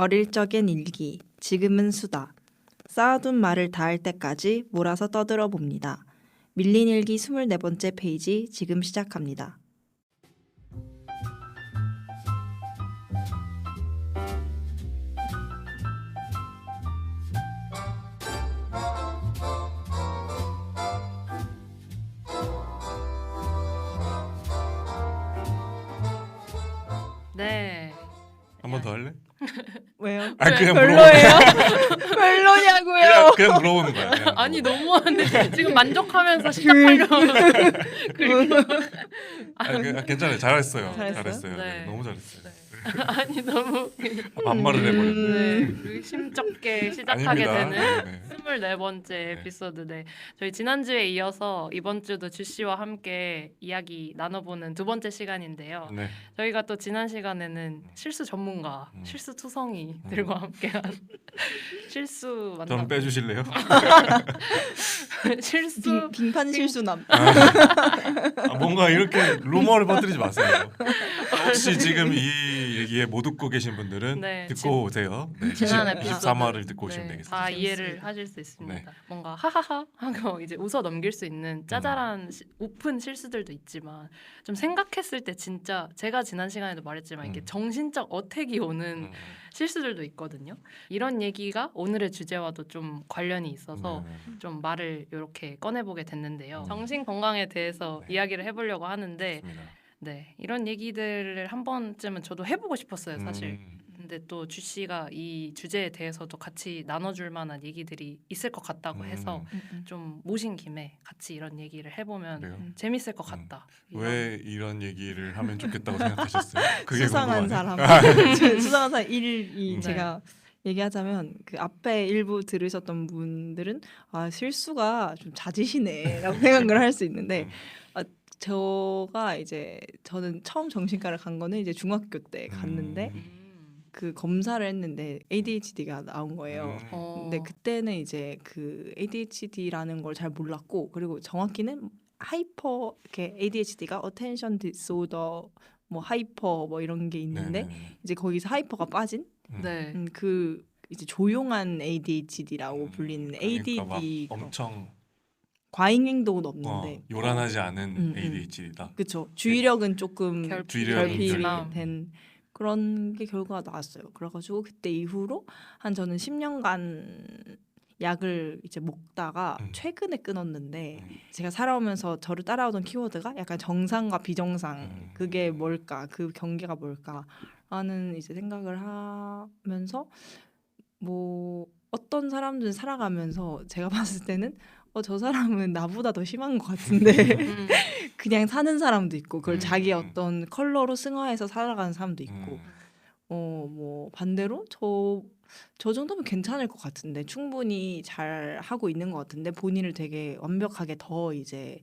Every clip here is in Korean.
어릴 적엔 일기, 지금은 수다. 쌓아둔 말을 닿을 때까지 몰아서 떠들어 봅니다. 밀린 일기 24번째 페이지 지금 시작합니다. 네. 한 번 더 할래? 왜요? 그냥 별로예요? 별로냐고요? 그냥 물어보는 거야. 그냥 아니 물어봐. 너무한데 지금 만족하면서 시작하려고 그리고 괜찮아요. 잘했어요. 잘했어요? 네. 너무 잘했어요. 네. 아니 너무 반말을 해버렸네. 네, 의심쩍게 시작하게 아닙니다. 되는 네. 24번째 에피소드. 네. 저희 지난주에 이어서 이번 주도 주 씨와 함께 이야기 나눠보는 두 번째 시간인데요. 네. 저희가 또 지난 시간에는 실수 전문가, 실수 투성이들과 함께한 실수 만남. 전 빼주실래요? 실수 빙판 실수남. 뭔가 이렇게 루머를 퍼뜨리지 마세요. 혹시 지금 이 얘기에 못 듣고 계신 분들은 네, 듣고 오세요. 네, 지난 에피소드 23화를 듣고 오시면 네, 되겠습니다. 다 이해를 하실 수 있습니다. 네. 뭔가 하하하 하고 이제 웃어 넘길 수 있는 짜잘한 오픈 실수들도 있지만 좀 생각했을 때 진짜 제가 지난 시간에도 말했지만 이게 정신적 어택이 오는 실수들도 있거든요. 이런 얘기가 오늘의 주제와도 좀 관련이 있어서 좀 말을 이렇게 꺼내보게 됐는데요. 정신 건강에 대해서 네. 이야기를 해보려고 하는데 좋습니다. 네, 이런 얘기들을 한 번쯤은 저도 해보고 싶었어요, 사실. 근데 또 주 씨가 이 주제에 대해서도 같이 나눠줄 만한 얘기들이 있을 것 같다고 해서 좀 모신 김에 같이 이런 얘기를 해보면 그래요? 재밌을 것 같다. 왜 이런 얘기를 하면 좋겠다고 생각하셨어요? 그게 수상한 궁금하네. 사람. 수상한 사람 1이 네. 제가 얘기하자면 그 앞에 일부 들으셨던 분들은 아 실수가 좀 잦으시네라고 생각을 할 수 있는데 저가 이제 저는 처음 정신과를 간 거는 이제 중학교 때 갔는데 그 검사를 했는데 ADHD가 나온 거예요. 근데 그때는 이제 그 ADHD라는 걸 잘 몰랐고 그리고 정확히는 하이퍼 이렇게 ADHD가 attention disorder 뭐 하이퍼 뭐 이런 게 있는데 네네네. 이제 거기서 하이퍼가 빠진 네. 그 이제 조용한 ADHD라고 불리는 그러니까 막 ADD 엄청 과잉 행동은 없는데 요란하지 않은 ADHD다. 그렇죠. 주의력은 조금 주의력은 결핍이 있지만. 된 그런 게 결과가 나왔어요. 그래가지고 그때 이후로 한 저는 10년간 약을 이제 먹다가 최근에 끊었는데 제가 살아오면서 저를 따라오던 키워드가 약간 정상과 비정상 그게 뭘까 그 경계가 뭘까라는 이제 생각을 하면서 뭐 어떤 사람들은 살아가면서 제가 봤을 때는 저 사람은 나보다 더 심한 것 같은데 그냥 사는 사람도 있고 그걸 자기 어떤 컬러로 승화해서 살아가는 사람도 있고 뭐 반대로 저 정도면 괜찮을 것 같은데 충분히 잘 하고 있는 것 같은데 본인을 되게 완벽하게 더 이제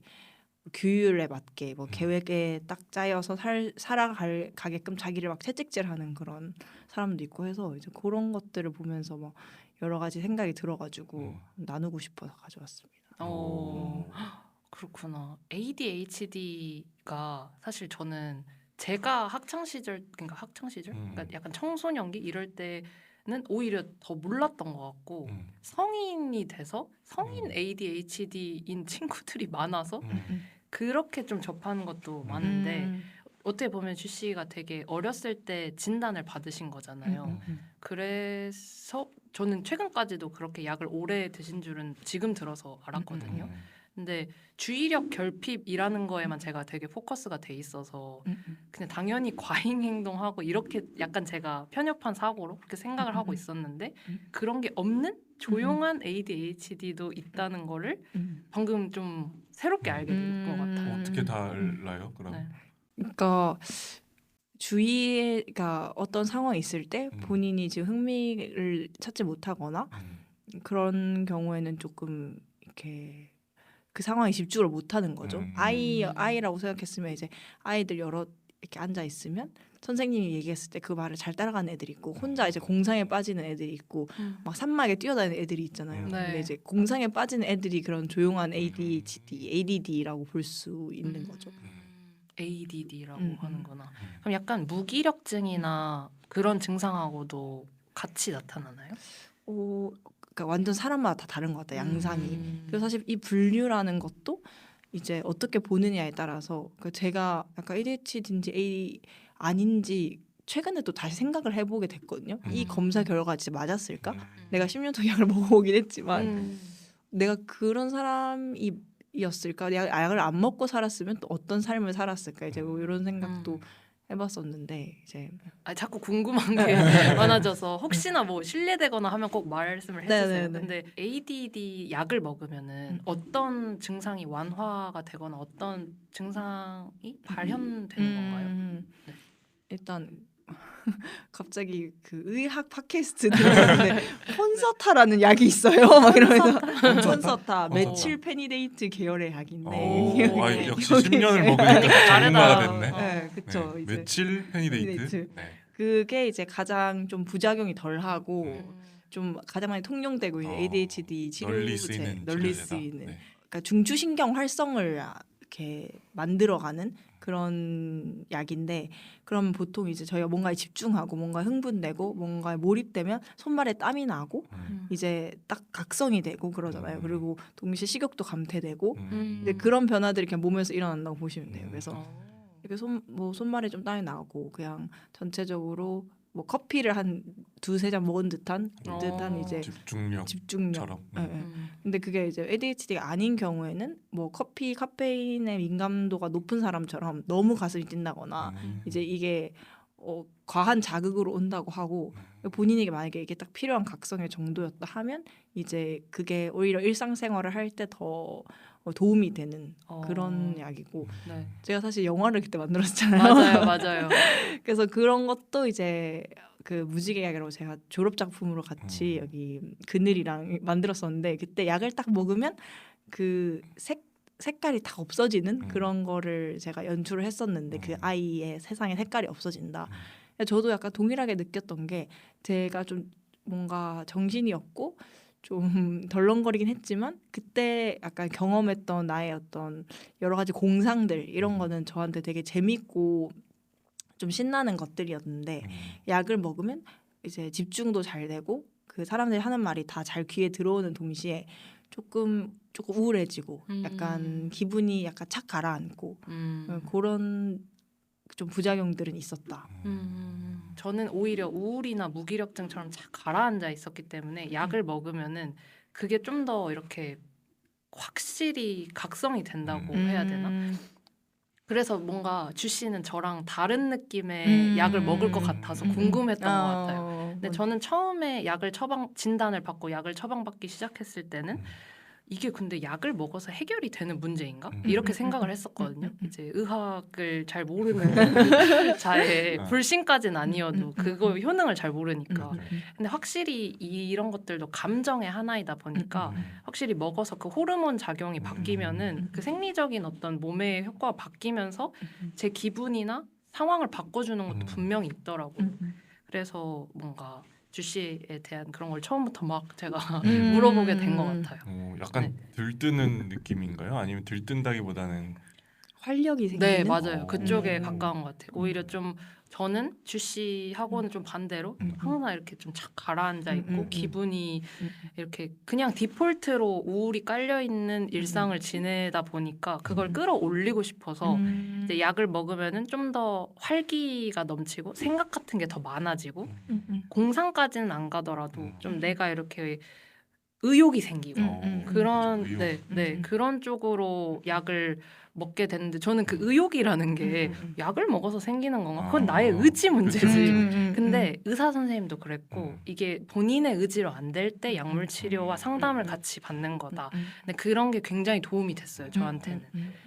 규율에 맞게 뭐 계획에 딱 짜여서 살아가게끔 자기를 막 채찍질하는 그런 사람도 있고 해서 이제 그런 것들을 보면서 막 여러 가지 생각이 들어가지고 나누고 싶어서 가져왔습니다. 그렇구나. ADHD가 사실 저는 제가 학창 시절 그러니까 약간 청소년기 이럴 때는 오히려 더 몰랐던 것 같고 성인이 돼서 성인 ADHD인 친구들이 많아서 그렇게 좀 접하는 것도 많은데 어떻게 보면 주 씨가 되게 어렸을 때 진단을 받으신 거잖아요. 그래서 저는 최근까지도 그렇게 약을 오래 드신 줄은 지금 들어서 알았거든요. 근데 주의력 결핍이라는 거에만 제가 되게 포커스가 돼 있어서 그냥 당연히 과잉 행동하고 이렇게 약간 제가 편협한 사고로 그렇게 생각을 하고 있었는데 그런 게 없는 조용한 ADHD도 있다는 거를 방금 좀 새롭게 알게 된 것 같아요. 어떻게 달라요? 그럼 네. 그러니까 주의가 어떤 상황이 있을 때 본인이 지금 흥미를 찾지 못하거나 그런 경우에는 조금 이렇게 그 상황에 집중을 못하는 거죠. 아이라고 생각했으면 이제 아이들 여러 이렇게 앉아 있으면 선생님이 얘기했을 때 그 말을 잘 따라가는 애들이 있고 혼자 이제 공상에 빠지는 애들이 있고 막 산막에 뛰어다니는 애들이 있잖아요. 네. 근데 이제 공상에 빠지는 애들이 그런 조용한 ADHD, ADD라고 볼 수 있는 거죠. ADD라고 하는구나. 그럼 약간 무기력증이나 그런 증상하고도 같이 나타나나요? 그러니까 완전 사람마다 다 다른 것 같아요. 양상이. 그래서 사실 이 분류라는 것도 이제 어떻게 보느냐에 따라서 그러니까 제가 약간 ADHD인지 A 아닌지 최근에 또 다시 생각을 해보게 됐거든요. 이 검사 결과가 진짜 맞았을까? 내가 10년 동안 약을 먹어보긴 했지만 내가 그런 사람이었을까? 내가 약을 안 먹고 살았으면 또 어떤 삶을 살았을까? 이제 뭐 이런 생각도 해봤었는데 이제 자꾸 궁금한 게 많아져서 혹시나 뭐 실례되거나 하면 꼭 말씀을 해주세요. 네네네. 근데 ADD 약을 먹으면은 어떤 증상이 완화가 되거나 어떤 증상이 발현되는 건가요? 네. 일단 갑자기 그 의학 팟캐스트 들었는데 콘서타라는 약이 있어요. 막 이러면서 콘서타 메칠 페니데이트 계열의 약인데 역시 10년을 먹으니까 전문가가 됐네. 네, 그렇죠. 네. 이제 메칠 페니데이트. 페니데이트. 네. 그게 이제 가장 좀 부작용이 덜하고 좀 가장 많이 통용되고 있는 ADHD 치료제 널리 쓰이는 네. 그러니까 중추신경 활성을 이렇게 만들어가는 그런 약인데 그럼 보통 이제 저희가 뭔가에 집중하고 뭔가 흥분되고 뭔가에 몰입되면 손발에 땀이 나고 이제 딱 각성이 되고 그러잖아요. 그리고 동시에 식욕도 감퇴되고 이제 그런 변화들이 그냥 몸에서 일어난다고 보시면 돼요. 그래서 이렇게 손발에 좀 땀이 나고 그냥 전체적으로 뭐 커피를 한 2-3잔 먹은 듯한 이제 집중력처럼. 근데 그게 이제 ADHD가 아닌 경우에는 뭐 커피 카페인에 민감도가 높은 사람처럼 너무 가슴이 뛴다거나 이제 이게 과한 자극으로 온다고 하고 본인에게 만약에 이게 딱 필요한 각성의 정도였다 하면 이제 그게 오히려 일상생활을 할 때 더 도움이 되는 그런 약이고 네. 제가 사실 영화를 그때 만들었잖아요. 맞아요. 그래서 그런 것도 이제 그 무지개약이라고 제가 졸업 작품으로 같이 여기 그늘이랑 만들었었는데 그때 약을 딱 먹으면 그 색깔이 다 없어지는 그런 거를 제가 연출을 했었는데 그 아이의 세상에 색깔이 없어진다. 저도 약간 동일하게 느꼈던 게 제가 좀 뭔가 정신이 없고 좀 덜렁거리긴 했지만 그때 약간 경험했던 나의 어떤 여러 가지 공상들 이런 거는 저한테 되게 재밌고 좀 신나는 것들이었는데 약을 먹으면 이제 집중도 잘 되고 그 사람들이 하는 말이 다 잘 귀에 들어오는 동시에 조금 우울해지고 약간 기분이 약간 착 가라앉고 그런 좀 부작용들은 있었다. 저는 오히려 우울이나 무기력증처럼 착 가라앉아 있었기 때문에 약을 먹으면은 그게 좀 더 이렇게 확실히 각성이 된다고 해야 되나? 그래서 뭔가 주 씨는 저랑 다른 느낌의 약을 먹을 것 같아서 궁금했던 것 같아요. 근데 저는 처음에 진단을 받고 약을 처방받기 시작했을 때는 이게 근데 약을 먹어서 해결이 되는 문제인가? 이렇게 생각을 했었거든요. 이제 의학을 잘 모르는 자의 불신까지는 아니어도 그거 효능을 잘 모르니까. 근데 확실히 이런 것들도 감정의 하나이다 보니까 확실히 먹어서 그 호르몬 작용이 바뀌면은 그 생리적인 어떤 몸의 효과가 바뀌면서 제 기분이나 상황을 바꿔주는 것도 분명히 있더라고요. 그래서 뭔가 주 씨에 대한 그런 걸 처음부터 막 제가 물어보게 된 것 같아요. 약간 들뜨는 느낌인가요? 아니면 들뜬다기보다는 활력이 생기는? 네, 맞아요. 그쪽에 가까운 것 같아요. 오히려 좀 저는 주 씨하고는 좀 반대로 항상 이렇게 좀 착 가라앉아 있고 기분이 이렇게 그냥 디폴트로 우울이 깔려 있는 일상을 지내다 보니까 그걸 끌어올리고 싶어서 이제 약을 먹으면은 좀 더 활기가 넘치고 생각 같은 게 더 많아지고 공상까지는 안 가더라도 좀 내가 이렇게 의욕이 생기고 그런 그런 쪽으로 약을 먹게 됐는데 저는 그 의욕이라는 게 약을 먹어서 생기는 건가? 그건 나의 의지 문제지. 근데 의사 선생님도 그랬고 이게 본인의 의지로 안 될 때 약물 치료와 상담을 같이 받는 거다. 근데 그런 게 굉장히 도움이 됐어요. 저한테는.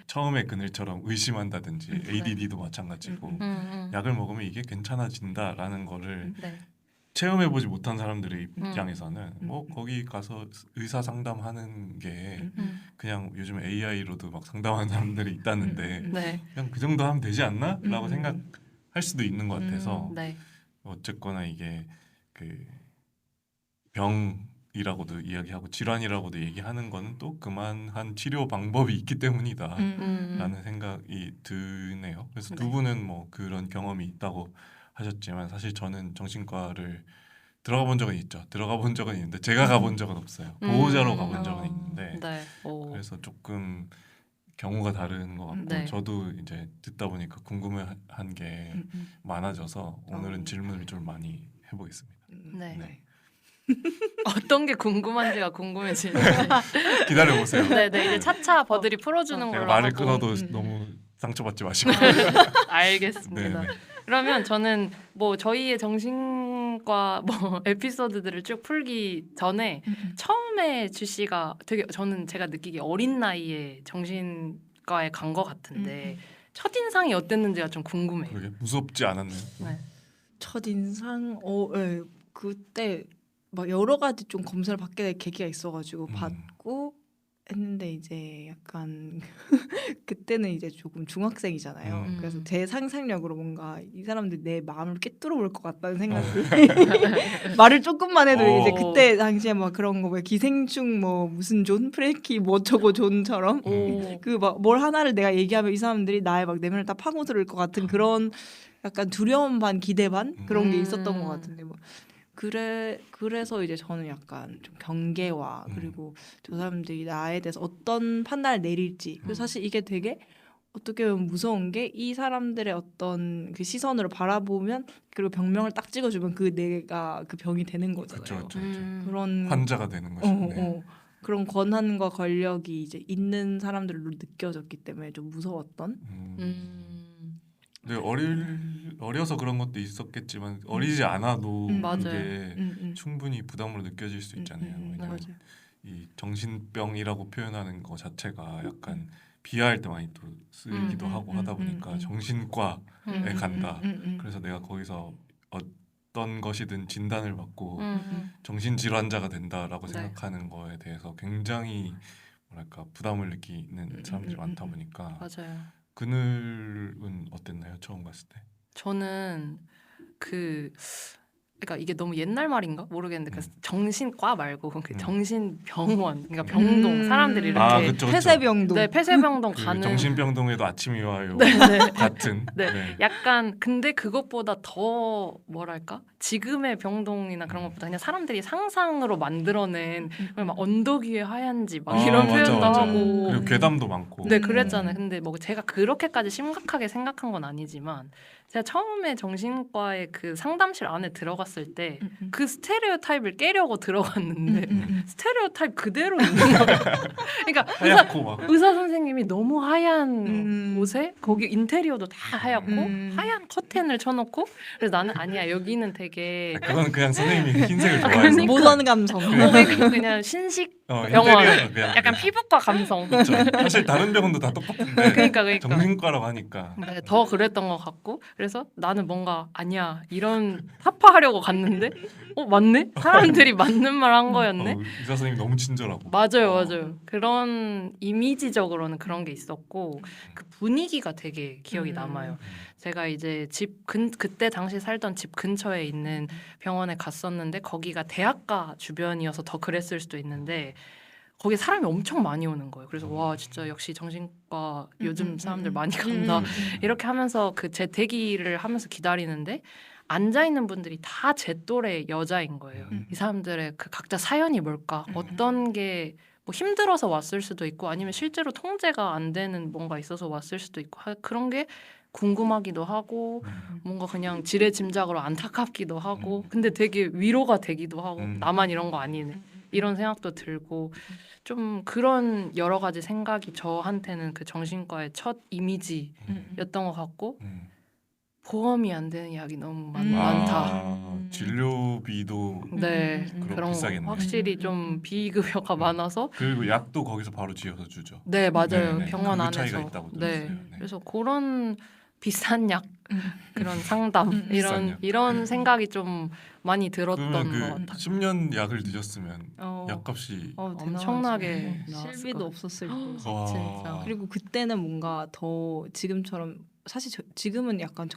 처음에 그늘처럼 의심한다든지 ADD도 마찬가지고 약을 먹으면 이게 괜찮아진다라는 거를 체험해보지 못한 사람들의 입장에서는 뭐 거기 가서 의사 상담하는 게 그냥 요즘 AI로도 막 상담하는 사람들이 있다는데 그냥 그 정도 하면 되지 않나? 라고 생각할 수도 있는 것 같아서 어쨌거나 이게 그 병이라고도 이야기하고 질환이라고도 얘기하는 거는 또 그만한 치료 방법이 있기 때문이다 라는 생각이 드네요. 그래서 두 분은 뭐 그런 경험이 있다고 하셨지만 사실 저는 정신과를 들어가 본 적은 있죠. 들어가 본 적은 있는데 제가 가본 적은 없어요. 보호자로 가본 적은 있는데 네. 그래서 조금 경우가 다른 것 같고 네. 저도 이제 듣다 보니까 궁금한 게 많아져서 오늘은 질문을 좀 많이 해보겠습니다. 네. 네. 어떤 게 궁금한지가 궁금해지는데 기다려보세요. 네네 이제 차차 버들이 풀어주는 제가 걸로 말을 하고. 끊어도 너무 상처받지 마시고. 알겠습니다. 네. 그러면 저는 뭐 저희의 정신과 뭐 에피소드들을 쭉 풀기 전에 처음에 주 씨가 되게 저는 제가 느끼기에 어린 나이에 정신과에 간 것 같은데 첫 인상이 어땠는지가 좀 궁금해요. 그러게 무섭지 않았나요? 네. 첫 인상 예. 그때 막 여러 가지 좀 검사를 받게 될 계기가 있어가지고 받고 했는데 이제 약간 그때는 이제 조금 중학생이잖아요. 그래서 제 상상력으로 뭔가 이 사람들 내 마음을 꿰뚫어 볼 것 같다는 생각이 말을 조금만 해도 이제 그때 당시에 막 그런 거 뭐 기생충 뭐 무슨 존 프레키 뭐 저거 존처럼 그 막 뭘 하나를 내가 얘기하면 이 사람들이 나의 막 내면을 다 파고들 것 같은 그런 약간 두려움 반 기대 반 그런 게 있었던 것 같은데 뭐 그래서 이제 저는 약간 좀 경계와 그리고 저 사람들이 나에 대해서 어떤 판단을 내릴지 그리고 사실 이게 되게 어떻게 보면 무서운 게 이 사람들의 어떤 그 시선으로 바라보면 그리고 병명을 딱 찍어주면 그 내가 그 병이 되는 거잖아요. 그렇죠. 그런 환자가 되는 거죠. 네. 그런 권한과 권력이 이제 있는 사람들로 느껴졌기 때문에 좀 무서웠던. 네, 어려서 그런 것도 있었겠지만 어리지 않아도 그게 충분히 부담으로 느껴질 수 있잖아요. 왜냐면 이 정신병이라고 표현하는 거 자체가 약간 비하할 때 많이 또 쓰기도 하고 하다 보니까 정신과에 간다. 그래서 내가 거기서 어떤 것이든 진단을 받고 정신질환자가 된다라고 생각하는 거에 대해서 굉장히 뭐랄까 부담을 느끼는 사람들이 많다 보니까 맞아요. 그늘은 어땠나요? 처음 갔을 때? 저는 그러니까 이게 너무 옛날 말인가 모르겠는데 그 정신과 말고 그 정신병원 그러니까 병동 사람들이 이렇게 그쵸. 폐쇄병동. 네, 폐쇄병동 그 가는 정신병동에도 아침이 와요. 같은. 네. 약간 근데 그것보다 더 뭐랄까 지금의 병동이나 그런 것보다 그냥 사람들이 상상으로 만들어낸 막 언덕 위에 하얀지 막 이런 표현도 맞아. 하고 그리고 괴담도 많고. 네 그랬잖아요. 근데 뭐 제가 그렇게까지 심각하게 생각한 건 아니지만 제가 처음에 정신과의 그 상담실 안에 들어갔을 때 그 스테레오타입을 깨려고 들어갔는데 스테레오타입 그대로 있는 거예요. 그러니까 의사 선생님이 너무 하얀 옷에 거기 인테리어도 다 하얗고 하얀 커튼을 쳐놓고 그래서 나는 아니야 여기는 되게 그건 그냥 선생님이 흰색을 좋아해서 모던 감성. 그냥 신식 병원 인테리어가 그냥 약간 피부과 감성. 그쵸. 사실 다른 병원도 다 똑같은데 그러니까 정신과라고 하니까 네, 더 그랬던 것 같고 그래서 나는 뭔가 아니야 이런 타파하려고 갔는데 맞네 사람들이 맞는 말 한 거였네. 의사 선생님 너무 친절하고 맞아요. 그런 이미지적으로는 그런 게 있었고 그 분위기가 되게 기억이 남아요. 제가 이제 그때 당시 살던 집 근처에 있는 병원에 갔었는데 거기가 대학가 주변이어서 더 그랬을 수도 있는데 거기 사람이 엄청 많이 오는 거예요. 그래서 와 진짜 역시 정신과 요즘 사람들 많이 간다. 이렇게 하면서 그 제 대기를 하면서 기다리는데 앉아 있는 분들이 다 제 또래 여자인 거예요. 이 사람들의 그 각자 사연이 뭘까? 어떤 게 뭐 힘들어서 왔을 수도 있고 아니면 실제로 통제가 안 되는 뭔가 있어서 왔을 수도 있고 그런 게 궁금하기도 하고 뭔가 그냥 지레짐작으로 안타깝기도 하고 근데 되게 위로가 되기도 하고 나만 이런 거 아니네. 이런 생각도 들고 좀 그런 여러 가지 생각이 저한테는 그 정신과의 첫 이미지였던 것 같고 보험이 안 되는 약이 너무 많다. 진료비도 네, 그런 비싸겠네. 거 확실히 좀 비급여가 많아서 그리고 약도 거기서 바로 지어서 주죠. 네 맞아요. 네네. 병원 그 안에서 차이가 있다고 들었어요. 네. 그래서 그런 비싼 약 그런 상담 비싼 약. 이런 생각이 좀 많이 들었던 그러면 것 그 같아요. 10년 약을 드셨으면 약값이 엄청나게 실비도 없었을 때. 와. 진짜. 그리고 그때는 뭔가 더 지금처럼 사실 지금은 약간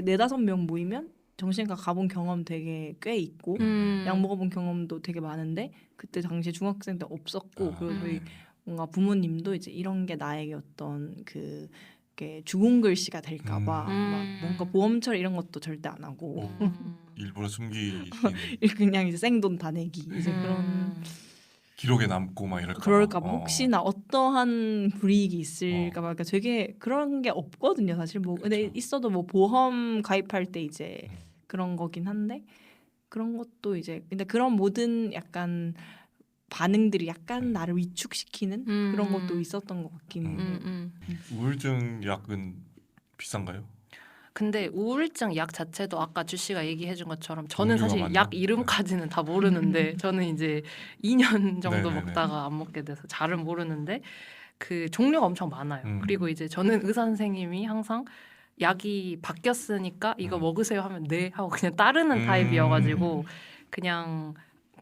네다섯 명 모이면 정신과 가본 경험 되게 꽤 있고 약 먹어본 경험도 되게 많은데 그때 당시에 중학생 때 없었고 그리고 저희 뭔가 부모님도 이제 이런 게 나에게 어떤 그 이렇게 죽은 글씨가 될까봐 막 뭔가 보험 처리 이런 것도 절대 안 하고 일부러 숨기시는 그냥 이제 생돈 다 내기 이제 그런 기록에 남고 막 그럴까 봐 혹시나 어떠한 불이익이 있을까 봐 그러니까 되게 그런 게 없거든요 사실 뭐 근데 있어도 뭐 보험 가입할 때 이제 그런 거긴 한데 그런 것도 이제 근데 그런 모든 약간 반응들이 약간 나를 위축시키는 그런 것도 있었던 것 같긴 해요. 우울증 약은 비싼가요? 근데 우울증 약 자체도 아까 주 씨가 얘기해준 것처럼 저는 종류가 사실 많나? 약 이름까지는 다 모르는데 저는 이제 2년 정도 네네네. 먹다가 안 먹게 돼서 잘은 모르는데 그 종류가 엄청 많아요. 그리고 이제 저는 의사 선생님이 항상 약이 바뀌었으니까 이거 먹으세요 하면 네 하고 그냥 따르는 타입이어가지고 그냥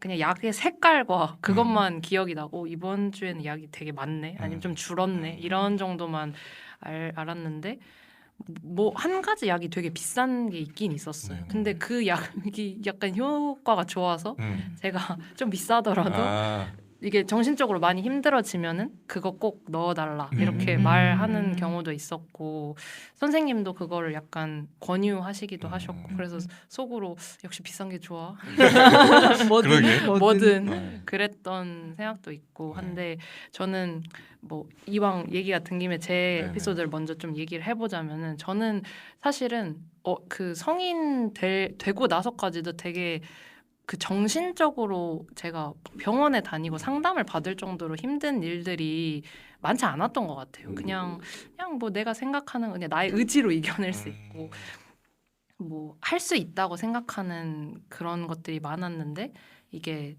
약의 색깔과 그것만 기억이 나고 이번 주에는 약이 되게 많네 아니면 좀 줄었네 이런 정도만 알았는데 뭐 한 가지 약이 되게 비싼 게 있긴 있었어요. 네네. 근데 그 약이 약간 효과가 좋아서 제가 좀 비싸더라도 이게 정신적으로 많이 힘들어지면은 그거 꼭 넣어달라 이렇게 말하는 경우도 있었고 선생님도 그거를 약간 권유하시기도 하셨고 그래서 속으로 역시 비싼 게 좋아 뭐든 그랬던 생각도 있고 한데 저는 뭐 이왕 얘기가 든 김에 제 에피소드를 먼저 좀 얘기를 해보자면은 저는 사실은 그 성인 되고 나서까지도 되게 그 정신적으로 제가 병원에 다니고 상담을 받을 정도로 힘든 일들이 많지 않았던 것 같아요. 그냥 뭐 내가 생각하는 그냥 나의 의지로 이겨낼 수 있고 뭐 할 수 있다고 생각하는 그런 것들이 많았는데 이게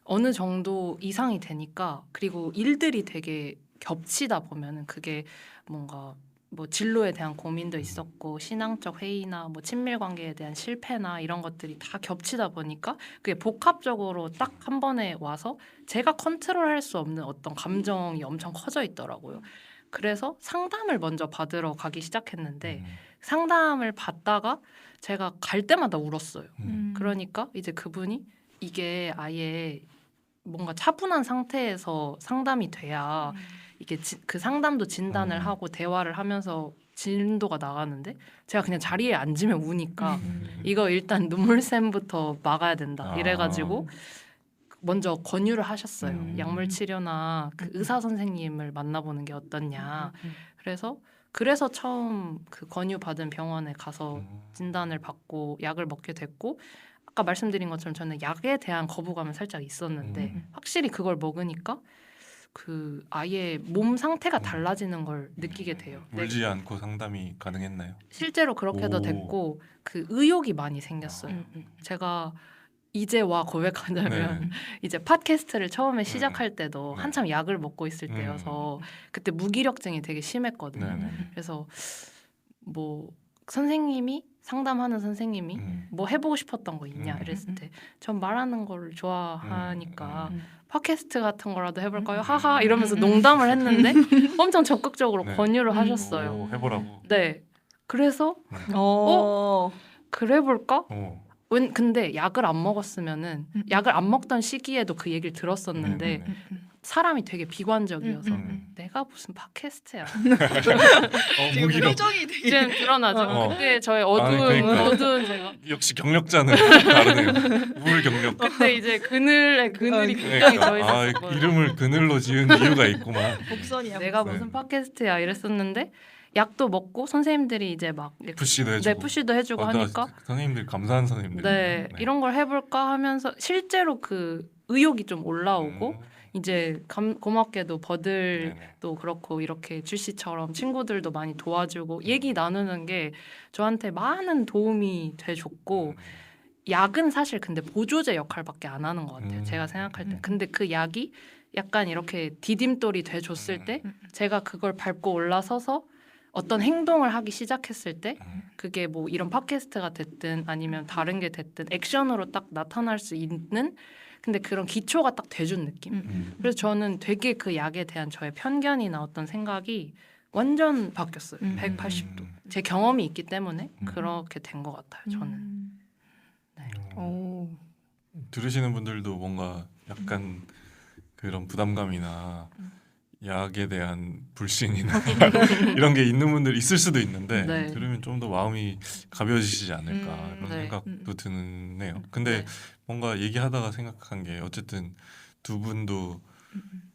어느 정도 이상이 되니까 그리고 일들이 되게 겹치다 보면은 그게 뭔가 뭐 진로에 대한 고민도 있었고 신앙적 회의나 뭐 친밀 관계에 대한 실패나 이런 것들이 다 겹치다 보니까 그게 복합적으로 딱 한 번에 와서 제가 컨트롤할 수 없는 어떤 감정이 엄청 커져 있더라고요. 그래서 상담을 먼저 받으러 가기 시작했는데 상담을 받다가 제가 갈 때마다 울었어요. 그러니까 이제 그분이 이게 아예 뭔가 차분한 상태에서 상담이 돼야 이게 그 상담도 진단을 하고 대화를 하면서 진도가 나가는데 제가 그냥 자리에 앉으면 우니까 이거 일단 눈물샘부터 막아야 된다 이래가지고 먼저 권유를 하셨어요. 약물 치료나 그 의사 선생님을 만나보는 게 어떻냐. 그래서 처음 그 권유 받은 병원에 가서 진단을 받고 약을 먹게 됐고 아까 말씀드린 것처럼 저는 약에 대한 거부감은 살짝 있었는데 확실히 그걸 먹으니까 그 아예 몸 상태가 달라지는 걸 느끼게 돼요. 울지 않고 상담이 가능했나요? 실제로 그렇게도 됐고 그 의욕이 많이 생겼어요. 제가 이제 와 고백하자면 이제 팟캐스트를 처음에 시작할 때도 한참 약을 먹고 있을 때여서 그때 무기력증이 되게 심했거든요. 그래서 뭐 선생님이 상담하는 선생님이 뭐 해보고 싶었던 거 있냐 이랬을 때 전 말하는 걸 좋아하니까 팟캐스트 같은 거라도 해볼까요? 하하 이러면서 농담을 했는데 엄청 적극적으로 권유를 하셨어요. 해보라고. 네. 그래서 그래 볼까? 근데 약을 안 먹었으면은 약을 안 먹던 시기에도 그 얘기를 들었었는데 사람이 되게 비관적이어서 내가 무슨 팟캐스트야. 지금 표정이 되게 지금 드러나죠. 그때 저의 그러니까. 어두운 제가 역시 경력자는 다르네요. 우울 경력. 그때 이제 그늘이 굉장히 져 있었고 이름을 그늘로 지은 이유가 있구만. 복선이야. 내가 무슨 팟캐스트야 이랬었는데 약도 먹고 선생님들이 이제 막 푸시도 해주고, 푸시도 해주고 하니까 선생님들 감사한 선생님들. 이런 걸 해볼까 하면서 실제로 그 의욕이 좀 올라오고 이제 고맙게도 버들도 그렇고 이렇게 주씨처럼 친구들도 많이 도와주고 얘기 나누는 게 저한테 많은 도움이 돼줬고 약은 사실 근데 보조제 역할밖에 안 하는 것 같아요. 제가 생각할 때. 근데 그 약이 약간 이렇게 디딤돌이 돼줬을 때 제가 그걸 밟고 올라서서 어떤 행동을 하기 시작했을 때 그게 뭐 이런 팟캐스트가 됐든 아니면 다른 게 됐든 액션으로 딱 나타날 수 있는 근데 그런 기초가 딱 돼준 느낌. 그래서 저는 되게 그 약에 대한 저의 편견이나 어떤 생각이 완전 바뀌었어요. 180도. 제 경험이 있기 때문에 그렇게 된 것 같아요. 저는. 네. 들으시는 분들도 뭔가 약간 그런 부담감이나 약에 대한 불신이나 이런 게 있는 분들 있을 수도 있는데 네. 들으면 좀 더 마음이 가벼워지시지 않을까 이런 네. 생각도 드네요. 근데 네. 뭔가 얘기하다가 생각한 게 어쨌든 두 분도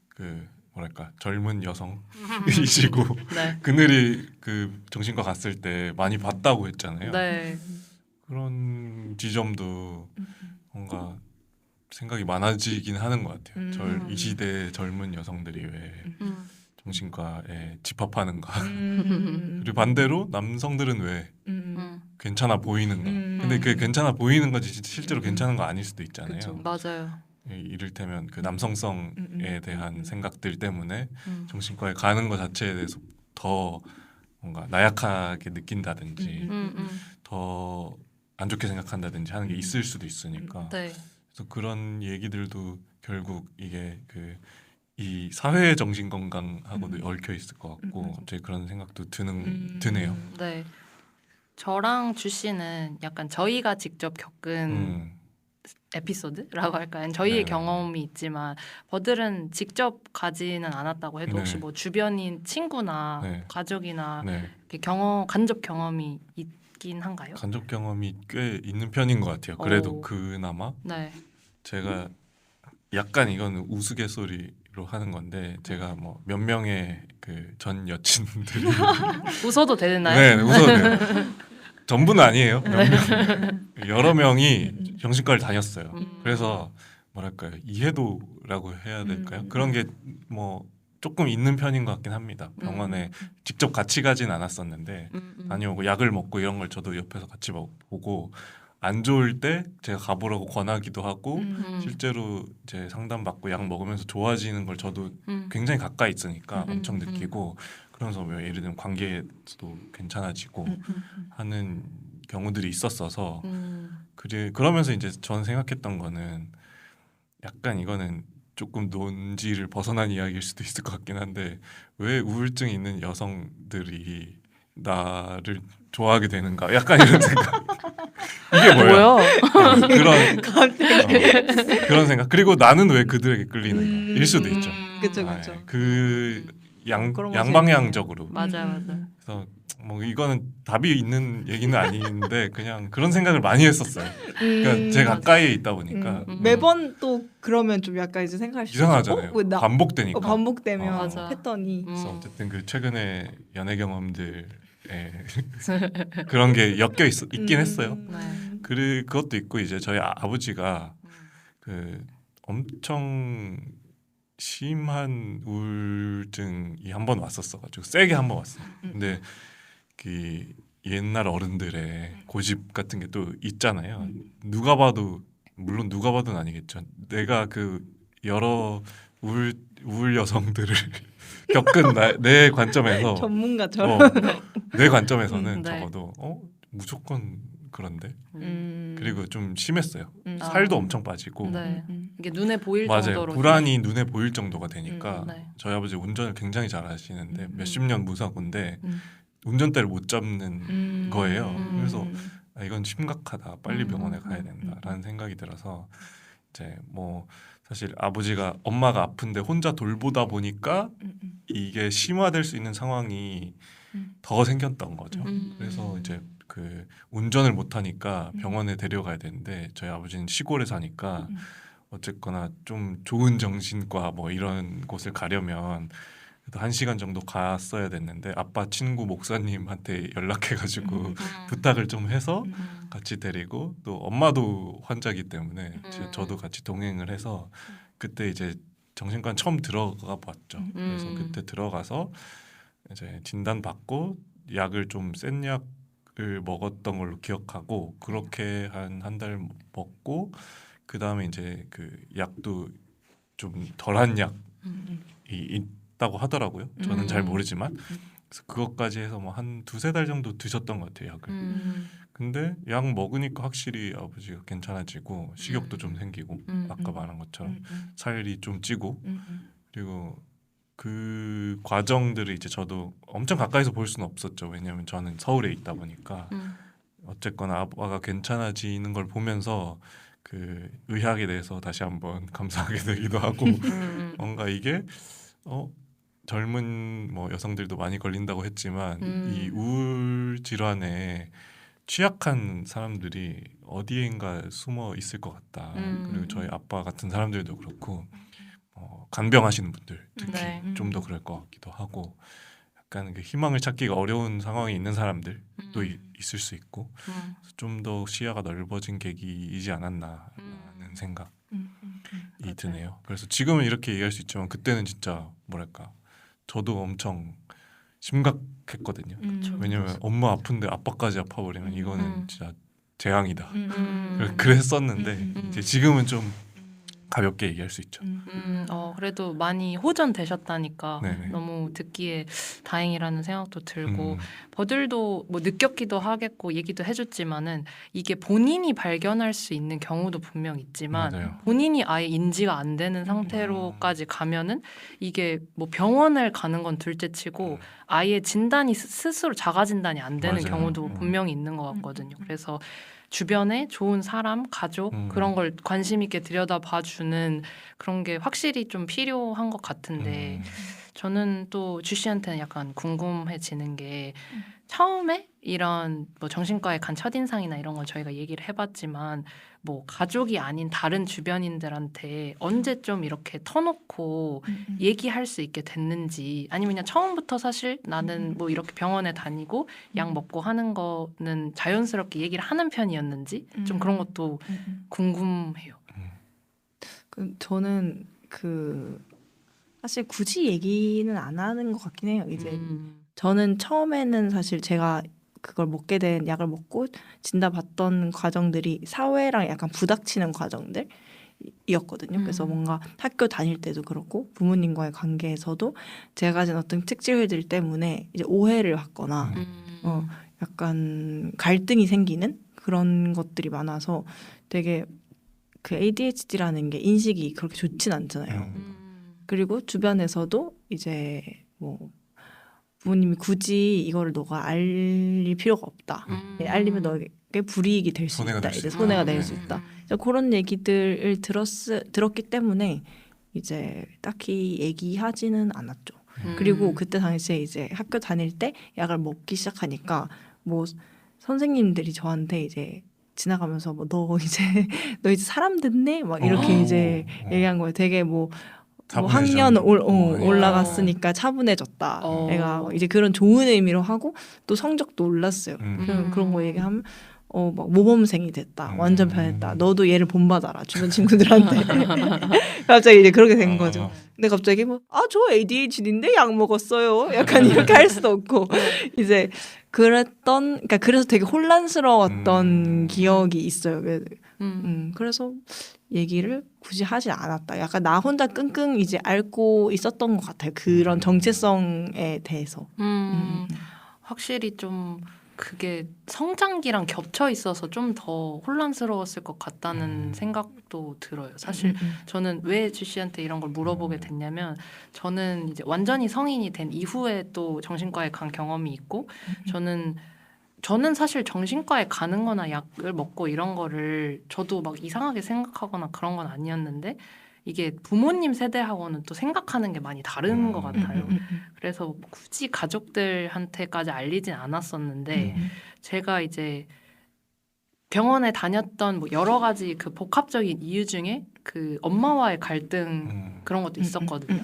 그 뭐랄까 젊은 여성이시고 네. 그늘이 그 정신과 갔을 때 많이 봤다고 했잖아요. 네. 그런 지점도 뭔가 생각이 많아지긴 하는 것 같아요. 이 시대 젊은 여성들이 왜 정신과에 집합하는가. 그리고 반대로 남성들은 왜 괜찮아 보이는가. 근데 그게 괜찮아 보이는 거지 실제로 괜찮은 거 아닐 수도 있잖아요. 그쵸. 맞아요. 이를테면 그 남성성에 대한 생각들 때문에 정신과에 가는 것 자체에 대해서 더 뭔가 나약하게 느낀다든지 더 안 좋게 생각한다든지 하는 게 있을 수도 있으니까 네. 그래서 그런 얘기들도 결국 이게 그 이 사회의 정신 건강하고도 얽혀 있을 것 같고 갑자기 그런 생각도 드네요. 네. 저랑 주 씨는 약간 저희가 직접 겪은 에피소드라고 할까요? 저희의 네. 경험이 있지만 버들은 직접 가지는 않았다고 해도 혹시 네. 뭐 주변인 친구나 네. 가족이나 네. 이렇게 간접 경험이 있긴 한가요? 간접 경험이 꽤 있는 편인 것 같아요. 그래도 오. 그나마 네. 제가 약간 이건 우스갯소리로 하는 건데 제가 뭐 몇 명의 그 전 여친들이 웃어도 되나요? 네, 웃어도 돼요. 전부는 아니에요. 몇 명, 여러 명이 정신과를 다녔어요. 그래서 뭐랄까요 이해도라고 해야 될까요? 그런 게 뭐 조금 있는 편인 것 같긴 합니다. 병원에 직접 같이 가진 않았었는데 다녀오고 약을 먹고 이런 걸 저도 옆에서 같이 보고 안 좋을 때 제가 가보라고 권하기도 하고 실제로 이제 상담받고 약 먹으면서 좋아지는 걸 저도 굉장히 가까이 있으니까 엄청 느끼고 그러면서 뭐 예를 들면 관계도 괜찮아지고 하는 경우들이 있었어서 그러면서 이제 전 생각했던 거는 약간 이거는 조금 논지를 벗어난 이야기일 수도 있을 것 같긴 한데 왜 우울증 있는 여성들이 나를 좋아하게 되는가 약간 이런 생각 이게 뭐야? 그런 생각 그리고 나는 왜 그들에게 끌리는가 일 수도 있죠. 그쵸 아, 그쵸. 그 그런 거 양방향적으로 맞아요. 그래서 뭐 이거는 답이 있는 얘기는 아닌데 그냥 그런 생각을 많이 했었어요. 그러니까 제 가까이에 있다 보니까 매번 또 그러면 좀 약간 이제 생각할 수 이상하잖아요. 왜 반복되니까. 반복되면 맞아. 패턴이. 그래서 어쨌든 그 최근에 연애 경험들에 그런 게 있긴 했어요. 그것도 있고 이제 저희 아버지가 그 엄청 심한 우울증이 한 번 왔었어가지고 세게 한 번 왔어요. 근데 그 옛날 어른들의 고집 같은 게 또 있잖아요. 누가 봐도 물론 누가 봐도는 아니겠죠. 내가 그 여러 우울 여성들을 겪은 내 관점에서 전문가처럼. 내 관점에서는 네. 적어도 무조건 그런데 음. 그리고 좀 심했어요. 살도 엄청 빠지고 네. 이게 눈에 보일 맞아요. 정도로 불안이 눈에 보일 정도가 되니까 네. 저희 아버지 운전을 굉장히 잘하시는데 몇십 년 무사고인데 운전대를 못 잡는 거예요. 그래서 이건 심각하다. 빨리 병원에 가야 된다라는 생각이 들어서 이제 뭐 사실 아버지가 엄마가 아픈데 혼자 돌보다 보니까 이게 심화될 수 있는 상황이 더 생겼던 거죠. 그래서 이제 그 운전을 못 하니까 병원에 데려가야 되는데 저희 아버지는 시골에 사니까 어쨌거나 좀 좋은 정신과 뭐 이런 곳을 가려면 그래도 1시간 정도 갔어야 됐는데 아빠 친구 목사님한테 연락해가지고 부탁을 좀 해서 같이 데리고 또 엄마도 환자기 때문에 저도 같이 동행을 해서 그때 이제 정신과 처음 들어가 봤죠. 그래서 그때 들어가서 이제 진단 받고 약을 좀 센 약을 먹었던 걸로 기억하고 그렇게 한 달 먹고 그 다음에 이제 그 약도 좀 덜한 약이 있다고 하더라고요. 저는 잘 모르지만 그래서 그것까지 해서 뭐 한 2-3달 정도 드셨던 것 같아요. 약을. 근데 약 먹으니까 확실히 아버지가 괜찮아지고 식욕도 좀 생기고 아까 말한 것처럼 살이 좀 찌고 그리고 그 과정들을 이제 저도 엄청 가까이서 볼 수는 없었죠. 왜냐하면 저는 서울에 있다 보니까 어쨌거나 아빠가 괜찮아지는 걸 보면서 그 의학에 대해서 다시 한번 감사하게 되기도 하고 뭔가 이게 젊은 뭐 여성들도 많이 걸린다고 했지만 이 우울 질환에 취약한 사람들이 어디엔가 숨어 있을 것 같다. 그리고 저희 아빠 같은 사람들도 그렇고 간병하시는 분들 특히 네. 좀 더 그럴 것 같기도 하고 약간 그 희망을 찾기가 어려운 상황에 있는 사람들도 있을 수 있고 좀 더 시야가 넓어진 계기이지 않았나라는 생각이 드네요. 그래서 지금은 이렇게 얘기할 수 있지만 그때는 진짜 뭐랄까 저도 엄청 심각했거든요. 왜냐면 엄마 아픈데 아빠까지 아파버리면 이거는 진짜 재앙이다. 그랬었는데 이제 지금은 좀 가볍게 얘기할 수 있죠. 그래도 많이 호전되셨다니까 네네. 너무 듣기에 다행이라는 생각도 들고 버들도 뭐 느꼈기도 하겠고 얘기도 해줬지만은 이게 본인이 발견할 수 있는 경우도 분명 있지만 맞아요. 본인이 아예 인지가 안 되는 상태로까지 가면은 이게 뭐 병원을 가는 건 둘째치고 아예 진단이 스스로 자가 진단이 안 되는 맞아요. 경우도 분명히 있는 것 같거든요. 그래서 주변에 좋은 사람, 가족 그런 걸 관심 있게 들여다봐주는 그런 게 확실히 좀 필요한 것 같은데 저는 또 주씨한테는 약간 궁금해지는 게 처음에 이런 뭐 정신과에 간 첫인상이나 이런 걸 저희가 얘기를 해봤지만 뭐 가족이 아닌 다른 주변인들한테 언제 좀 이렇게 터놓고 얘기할 수 있게 됐는지 아니면 그냥 처음부터 사실 나는 뭐 이렇게 병원에 다니고 약 먹고 하는 거는 자연스럽게 얘기를 하는 편이었는지 좀 그런 것도 궁금해요. 저는 사실 굳이 얘기는 안 하는 것 같긴 해요. 이제 저는 처음에는 사실 제가 그걸 먹게 된 약을 먹고 진단받던 과정들이 사회랑 약간 부닥치는 과정들이었거든요. 그래서 뭔가 학교 다닐 때도 그렇고 부모님과의 관계에서도 제가 가진 어떤 특질들 때문에 이제 오해를 받거나 약간 갈등이 생기는 그런 것들이 많아서 되게 그 ADHD라는 게 인식이 그렇게 좋진 않잖아요. 그리고 주변에서도 이제 뭐 부모님이 굳이 이거를 너가 알릴 필요가 없다. 알리면 너에게 불이익이 될 수 있다. 이제 손해가 될 수 있다. 그런 얘기들을 들었기 때문에 이제 딱히 얘기하지는 않았죠. 그리고 그때 당시에 이제 학교 다닐 때 약을 먹기 시작하니까 뭐 선생님들이 저한테 이제 지나가면서 뭐 너 이제 사람 됐네 막 이렇게 이제 얘기한 거예요. 되게 뭐 학년 올라갔으니까 차분해졌다. 애가 이제 그런 좋은 의미로 하고 또 성적도 올랐어요. 그런 거 얘기하면 막 모범생이 됐다. 완전 변했다. 너도 얘를 본받아라. 주변 친구들한테. 갑자기 이제 그렇게 된 거죠. 근데 갑자기 저 ADHD인데 약 먹었어요. 약간 이렇게 할 수도 없고 이제 그러니까 그래서 되게 혼란스러웠던 기억이 있어요. 그래서 얘기를 굳이 하지 않았다. 약간 나 혼자 끙끙 이제 앓고 있었던 것 같아요. 그런 정체성에 대해서. 확실히 좀 그게 성장기랑 겹쳐 있어서 좀 더 혼란스러웠을 것 같다는 생각도 들어요. 사실 저는 왜 주씨한테 이런 걸 물어보게 됐냐면 저는 이제 완전히 성인이 된 이후에 또 정신과에 간 경험이 있고 저는 사실 정신과에 가는 거나 약을 먹고 이런 거를 저도 막 이상하게 생각하거나 그런 건 아니었는데 이게 부모님 세대하고는 또 생각하는 게 많이 다른 것 같아요. 그래서 굳이 가족들한테까지 알리진 않았었는데 제가 이제 병원에 다녔던 뭐 여러 가지 그 복합적인 이유 중에 그 엄마와의 갈등 그런 것도 있었거든요.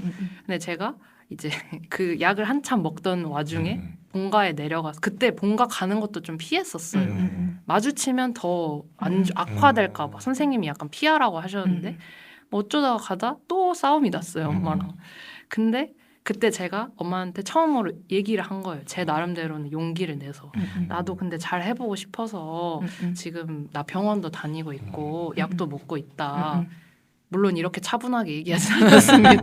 근데 제가 이제 그 약을 한참 먹던 와중에 본가에 내려가서 그때 본가 가는 것도 좀 피했었어요. 마주치면 더 악화될까 봐 선생님이 약간 피하라고 하셨는데 뭐 어쩌다가 가다 또 싸움이 났어요, 엄마랑. 근데 그때 제가 엄마한테 처음으로 얘기를 한 거예요. 제 나름대로는 용기를 내서. 나도 근데 잘 해보고 싶어서 지금 나 병원도 다니고 있고 약도 먹고 있다. 물론 이렇게 차분하게 얘기하지 않았습니다.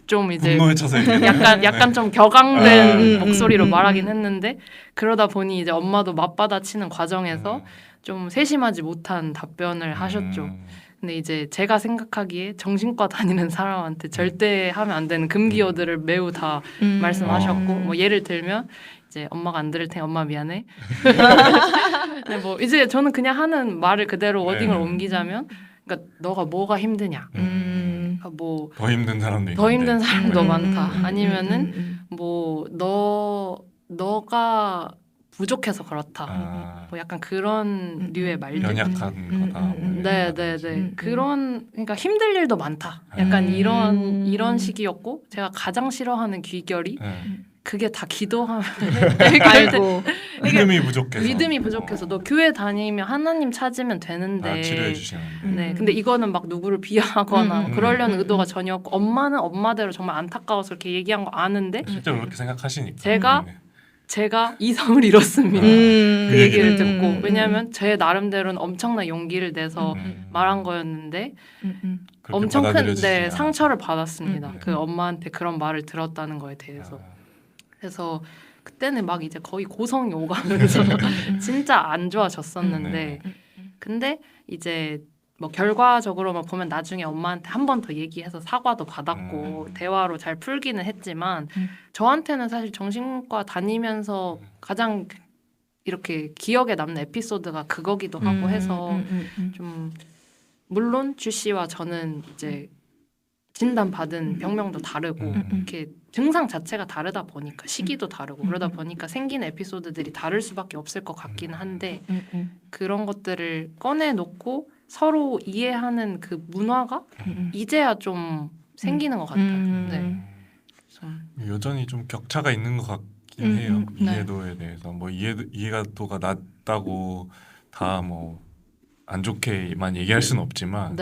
좀 이제 분노에 차서 약간 좀 격앙된 목소리로 말하긴 했는데 그러다 보니 이제 엄마도 맞받아치는 과정에서 좀 세심하지 못한 답변을 하셨죠. 근데 이제 제가 생각하기에 정신과 다니는 사람한테 절대 하면 안 되는 금기어들을 매우 다 말씀하셨고 뭐 예를 들면 이제 엄마가 안 들을 테니 엄마 미안해. 근데 뭐 이제 저는 그냥 하는 말을 그대로 워딩을 옮기자면 그러니까 너가 뭐가 힘드냐. 뭐 더 힘든 사람도 더 있는데. 힘든 사람도 네. 많다. 아니면은 뭐 너가 부족해서 그렇다. 뭐 약간 그런 류의 말들. 연약한 거다. 뭐 네네네. 그런 그러니까 힘들 일도 많다. 약간 이런 식이었고 제가 가장 싫어하는 귀결이 그게 다 기도하면 아이고 믿음이 부족해서. 믿음이 부족해서 너 교회 다니면 하나님 찾으면 되는데 치료해 주시는데. 네, 근데 이거는 막 누구를 비하하거나 그러려는 의도가 전혀 없고 엄마는 엄마대로 정말 안타까워서 이렇게 얘기한 거 아는데 실제로 그렇게 생각하시니까. 제가 이성을 잃었습니다. 그 얘기를 듣고 왜냐하면 제 나름대로는 엄청난 용기를 내서 말한 거였는데 엄청 큰 상처를 받았습니다. 그 엄마한테 그런 말을 들었다는 거에 대해서. 그래서 그때는 막 이제 거의 고성이 오가면서 진짜 안 좋아졌었는데 근데 이제 뭐 결과적으로만 보면 나중에 엄마한테 한 번 더 얘기해서 사과도 받았고 대화로 잘 풀기는 했지만 저한테는 사실 정신과 다니면서 가장 이렇게 기억에 남는 에피소드가 그거기도 하고 해서 좀 물론 주 씨와 저는 이제 진단받은 병명도 다르고 이렇게 증상 자체가 다르다 보니까 시기도 다르고 그러다 보니까 생긴 에피소드들이 다를 수밖에 없을 것 같기는 한데 그런 것들을 꺼내놓고 서로 이해하는 그 문화가 이제야 좀 생기는 것 같아요. 네. 여전히 좀 격차가 있는 것 같긴 해요. 이해도에 대해서 뭐 이해도가 낮다고 다 뭐 안 좋게만 얘기할 수는 없지만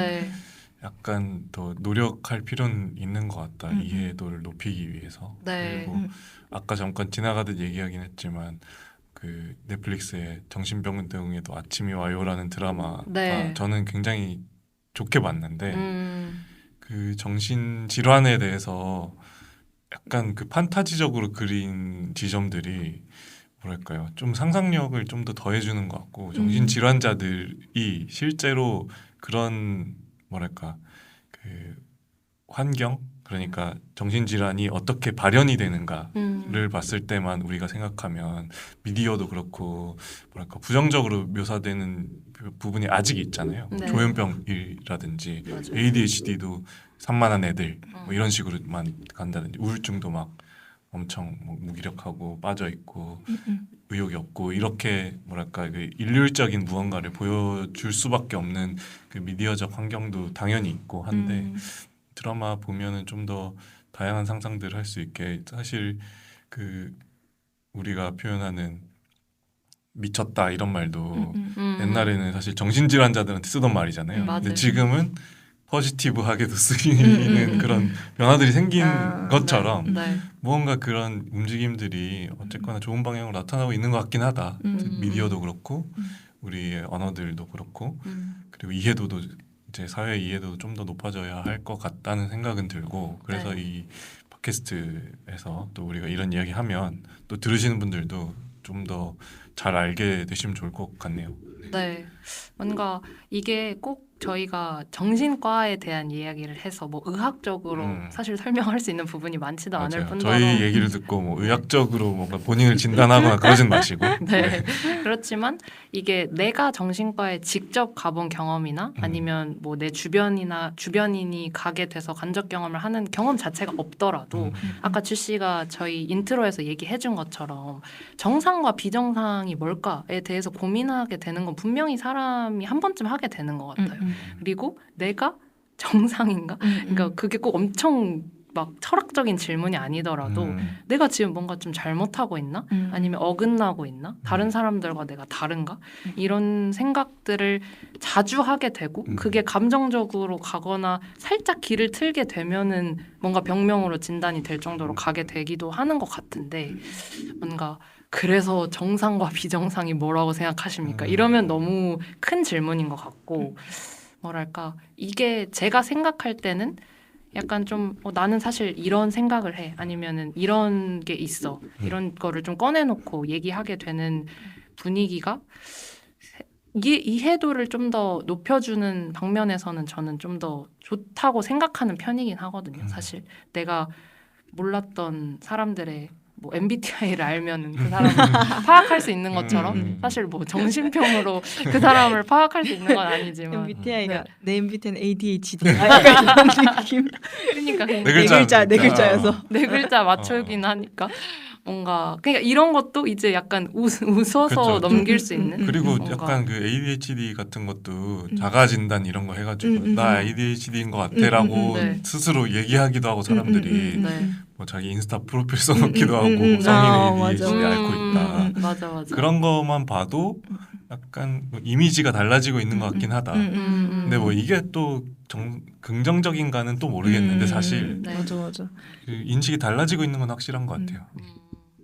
약간 더 노력할 필요는 있는 것 같다. 이해도를 높이기 위해서. 그리고 아까 잠깐 지나가듯 얘기하긴 했지만 그 넷플릭스의 정신병원에도 아침이 와요라는 드라마가 저는 굉장히 좋게 봤는데 그 정신 질환에 대해서 약간 그 판타지적으로 그린 지점들이 뭐랄까요? 좀 상상력을 좀 더 더해주는 것 같고 정신 질환자들이 실제로 그런 뭐랄까 그 환경 그러니까 정신질환이 어떻게 발현이 되는가를 봤을 때만 우리가 생각하면 미디어도 그렇고 뭐랄까 부정적으로 묘사되는 부분이 아직 있잖아요. 조현병이라든지 ADHD도 산만한 애들 뭐 이런 식으로만 간다든지 우울증도 막 엄청 뭐 무기력하고 빠져 있고 의욕이 없고 이렇게 뭐랄까 그 일률적인 무언가를 보여줄 수밖에 없는 그 미디어적 환경도 당연히 있고 한데 드라마 보면은 좀 더 다양한 상상들을 할 수 있게 사실 그 우리가 표현하는 미쳤다 이런 말도 옛날에는 사실 정신질환자들한테 쓰던 말이잖아요. 근데 지금은 포지티브하게도 쓰이는 그런 변화들이 생긴 것처럼 무언가 그런 움직임들이 어쨌거나 좋은 방향으로 나타나고 있는 것 같긴 하다. 미디어도 그렇고 우리의 언어들도 그렇고 그리고 이해도도 이제 사회 이해도도 좀 더 높아져야 할 것 같다는 생각은 들고 그래서 이 팟캐스트에서 또 우리가 이런 이야기하면 또 들으시는 분들도 좀 더 잘 알게 되시면 좋을 것 같네요. 네, 뭔가 이게 꼭 저희가 정신과에 대한 이야기를 해서 뭐 의학적으로 사실 설명할 수 있는 부분이 많지도 않을 뿐더러 저희 얘기를 듣고 뭐 의학적으로 뭔가 본인을 진단하거나 그러진 마시고 네. 그렇지만 이게 내가 정신과에 직접 가본 경험이나 아니면 뭐 내 주변인이 가게 돼서 간접 경험을 하는 경험 자체가 없더라도 아까 주 씨가 저희 인트로에서 얘기해 준 것처럼 정상과 비정상이 뭘까에 대해서 고민하게 되는 건 분명히 사람이 한 번쯤 하게 되는 것 같아요. 그리고 내가 정상인가? 그러니까 그게 꼭 엄청 막 철학적인 질문이 아니더라도 내가 지금 뭔가 좀 잘못하고 있나? 아니면 어긋나고 있나? 다른 사람들과 내가 다른가? 이런 생각들을 자주 하게 되고 그게 감정적으로 가거나 살짝 길을 틀게 되면은 뭔가 병명으로 진단이 될 정도로 가게 되기도 하는 것 같은데 뭔가 그래서 정상과 비정상이 뭐라고 생각하십니까? 이러면 너무 큰 질문인 것 같고 뭐랄까 이게 제가 생각할 때는 약간 좀 나는 사실 이런 생각을 해 아니면은 이런 게 있어 이런 거를 좀 꺼내놓고 얘기하게 되는 분위기가 이해도를 좀 더 높여주는 방면에서는 저는 좀 더 좋다고 생각하는 편이긴 하거든요. 사실 내가 몰랐던 사람들의 뭐 MBTI를 알면 그 사람을 파악할 수 있는 것처럼 사실 뭐 정신병으로 그 사람을 파악할 수 있는 건 아니지만 MBTI가 내 MBTI는 ADHD 약간 이런 느낌. 그러니까 네 글자여서 네 글자 맞추긴 하니까 뭔가 그러니까 이런 것도 이제 약간 웃어서 그쵸. 넘길 수 있는 그리고 뭔가. 약간 그 ADHD 같은 것도 자가 진단 이런 거 해가지고 나 ADHD인 것 같아라고 네. 스스로 얘기하기도 하고 사람들이 네. 뭐 자기 인스타 프로필 써놓기도 하고 성인 ADHD 앓고 있다. 맞아. 그런 것만 봐도 약간 뭐 이미지가 달라지고 있는 것 같긴 하다. 근데 뭐 이게 또 긍정적인가는 또 모르겠는데 사실 네. 맞아. 그 인식이 달라지고 있는 건 확실한 것 같아요.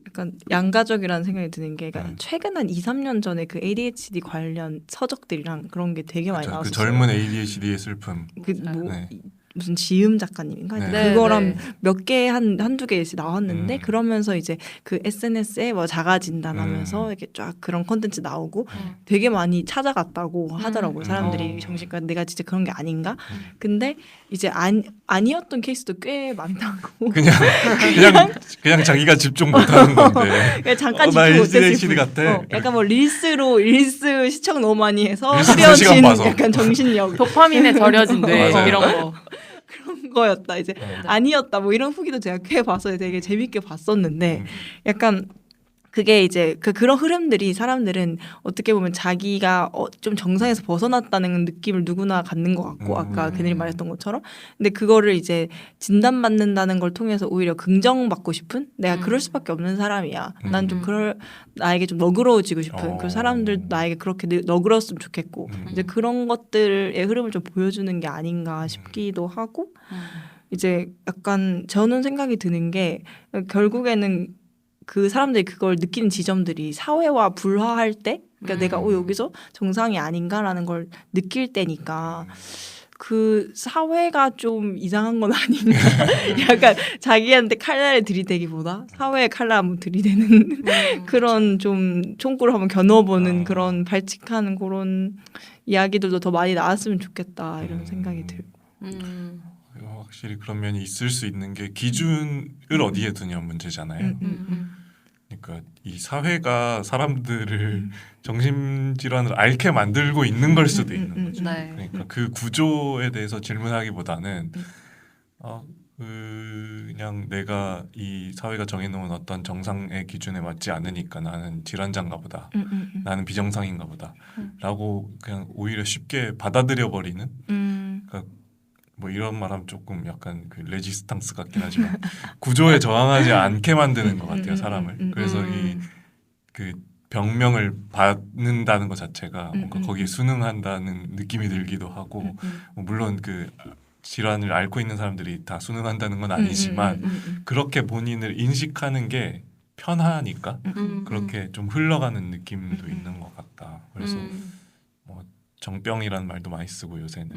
약간 양가적이라는 생각이 드는 게 그러니까 최근 한 2, 3년 전에 그 ADHD 관련 서적들이랑 그런 게 되게 많이 그쵸, 나왔어요. 그 젊은 ADHD의 슬픔. 뭐 네. 무슨 지음 작가님인가? 네. 그거랑 몇 개 한두 개씩 나왔는데 그러면서 이제 그 SNS에 뭐 자가 진단하면서 이렇게 쫙 그런 콘텐츠 나오고 되게 많이 찾아갔다고 하더라고요. 사람들이 정신과 내가 진짜 그런 게 아닌가? 근데 이제 아니었던 케이스도 꽤 많다고. 그냥 자기가 집중 못하는 건데. 그냥 잠깐 나 집중 ADHD 못했을 같아. 약간 뭐 릴스 시청 너무 많이 해서 릴스 3시간 흐려진 봐서. 약간 정신력 도파민에 절여진 뇌 맞아요. 이런 거. 그런 거였다. 이제 아니었다. 뭐 이런 후기도 제가 꽤 봐서 되게 재밌게 봤었는데 약간 그게 이제 그런 흐름들이 사람들은 어떻게 보면 자기가 좀 정상에서 벗어났다는 느낌을 누구나 갖는 것 같고 아까 그들이 말했던 것처럼 근데 그거를 이제 진단받는다는 걸 통해서 오히려 긍정받고 싶은 내가 그럴 수밖에 없는 사람이야. 난 좀 나에게 좀 너그러워지고 싶은 그 사람들도 나에게 그렇게 너그러웠으면 좋겠고 이제 그런 것들의 흐름을 좀 보여주는 게 아닌가 싶기도 하고 이제 약간 저는 생각이 드는 게 결국에는 그 사람들이 그걸 느끼는 지점들이 사회와 불화할 때 그러니까 내가 여기서 정상이 아닌가라는 걸 느낄 때니까 그 사회가 좀 이상한 건 아닌가 약간 자기한테 칼날을 들이대기보다 사회에 칼날 한번 들이대는 그런 좀 총구를 한번 겨누어보는 그런 발칙한 그런 이야기들도 더 많이 나왔으면 좋겠다 이런 생각이 들고 확실히 그런 면이 있을 수 있는 게 기준을 어디에 두냐 문제잖아요. 그러니까 이 사회가 사람들을 정신질환을 앓게 만들고 있는 걸 수도 있는 거죠. 네. 그러니까 그 구조에 대해서 질문하기보다는 그냥 내가 이 사회가 정해놓은 어떤 정상의 기준에 맞지 않으니까 나는 질환자인가 보다. 나는 비정상인가 보다. 라고 그냥 오히려 쉽게 받아들여 버리는 그러니까 뭐 이런 말하면 조금 약간 그 레지스탕스 같긴 하지만 구조에 저항하지 않게 만드는 것 같아요 사람을. 그래서 이 그 병명을 받는다는 것 자체가 뭔가 거기에 순응한다는 느낌이 들기도 하고 뭐 물론 그 질환을 앓고 있는 사람들이 다 순응한다는 건 아니지만 그렇게 본인을 인식하는 게 편하니까 그렇게 좀 흘러가는 느낌도 있는 것 같다. 그래서 뭐 정병이라는 말도 많이 쓰고 요새는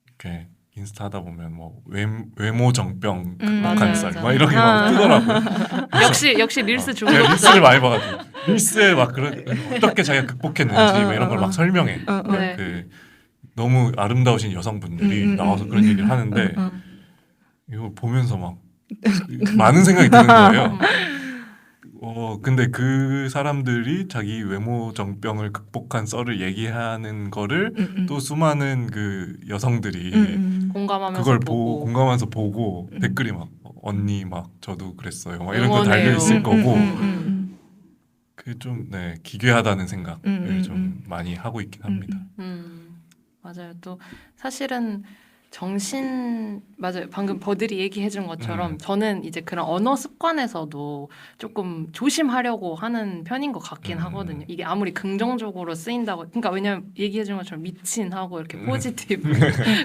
이렇게 인스타 하다 보면 뭐 외모 정병 극복한 썰 막 이런 게 막 뜨더라고요. 역시 릴스 제가 중독자. 릴스를 많이 봐가지고 릴스에 막 그런 어떻게 자기가 극복했는지 뭐 이런 걸 막 설명해. 네. 그 너무 아름다우신 여성분들이 나와서 그런 얘기를 하는데 이거 보면서 막 많은 생각이 드는 거예요. 근데 그 사람들이 자기 외모 정병을 극복한 썰을 얘기하는 거를 또 수많은 그 여성들이 공감하면서 그걸 보고 공감하면서 보고 댓글이 막 언니 막 저도 그랬어요 막 이런 거 응원해요. 달려 있을 거고 그 좀 기괴하다는 생각을 좀 많이 하고 있긴 합니다. 맞아요. 또 사실은 맞아요. 방금 버들이 얘기해준 것처럼 저는 이제 그런 언어 습관에서도 조금 조심하려고 하는 편인 것 같긴 하거든요. 이게 아무리 긍정적으로 쓰인다고, 그러니까 왜냐면 얘기해준 것처럼 미친하고 이렇게 포지티브